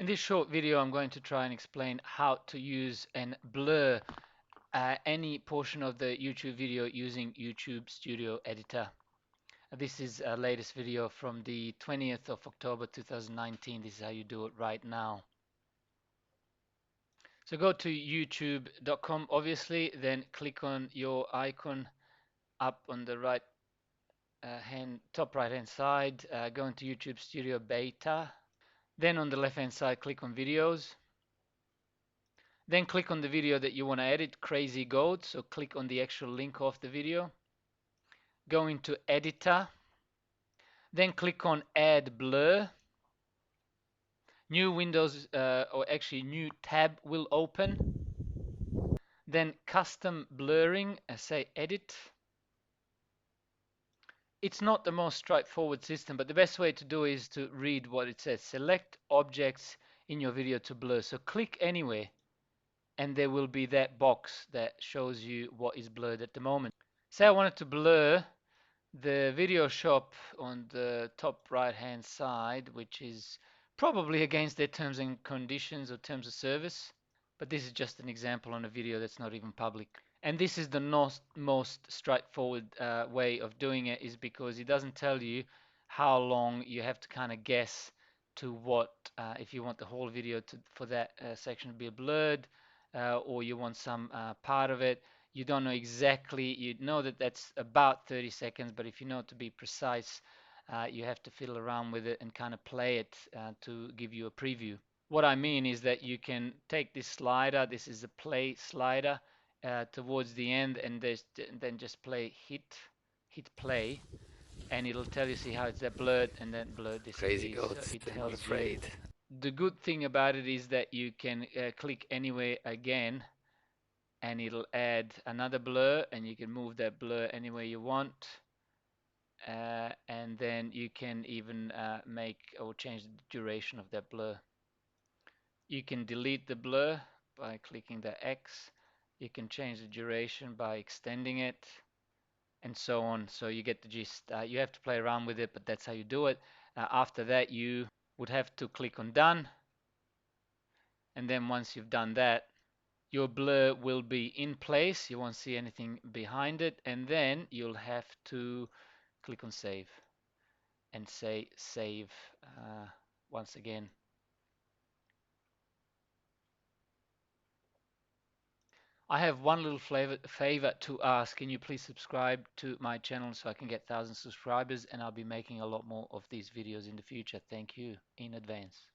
In this short video, I'm going to try and explain how to use and blur any portion of the YouTube video using YouTube Studio Editor. This is a latest video from the 20th of October 2019. This is how you do it right now. So go to youtube.com, obviously, then click on your icon up on the top right hand side, go into YouTube Studio Beta. Then on the left hand side, click on videos. Then click on the video that you want to edit, Crazy Goat. So click on the actual link of the video. Go into Editor. Then click on Add Blur. New Windows, or actually new tab will open. Then Custom Blurring, say Edit. It's not the most straightforward system, but the best way to do is to read what it says. Select objects in your video to blur. So click anywhere, and there will be that box that shows you what is blurred at the moment. Say I wanted to blur the video shop on the top right hand side, which is probably against their terms and conditions or terms of service, but this is just an example on a video that's not even public. And this is the most straightforward way of doing it, is because it doesn't tell you how long. You have to kind of guess to what, if you want the whole video for that section to be blurred, or you want some part of it. You don't know exactly. You know that that's about 30 seconds, but if you know to be precise, you have to fiddle around with it and kind of play it to give you a preview. What I mean is that you can take this slider. This is a play slider towards the end, and then just hit play, and it'll tell you, see how it's that blurred, and then blur Crazy disappears. So goats, it I'm tells you. afraid. The good thing about it is that you can click anywhere again, and it'll add another blur, and you can move that blur anywhere you want. And then you can even make or change the duration of that blur. You can delete the blur by clicking the X. You can change the duration by extending it, and so on. So you get the gist. You have to play around with it, but that's how you do it. After that, you would have to click on done, and then once you've done that, your blur will be in place. You won't see anything behind it, and then you'll have to click on save and say save once again. I have one little favor to ask. Can you please subscribe to my channel so I can get 1,000 subscribers, and I'll be making a lot more of these videos in the future. Thank you in advance.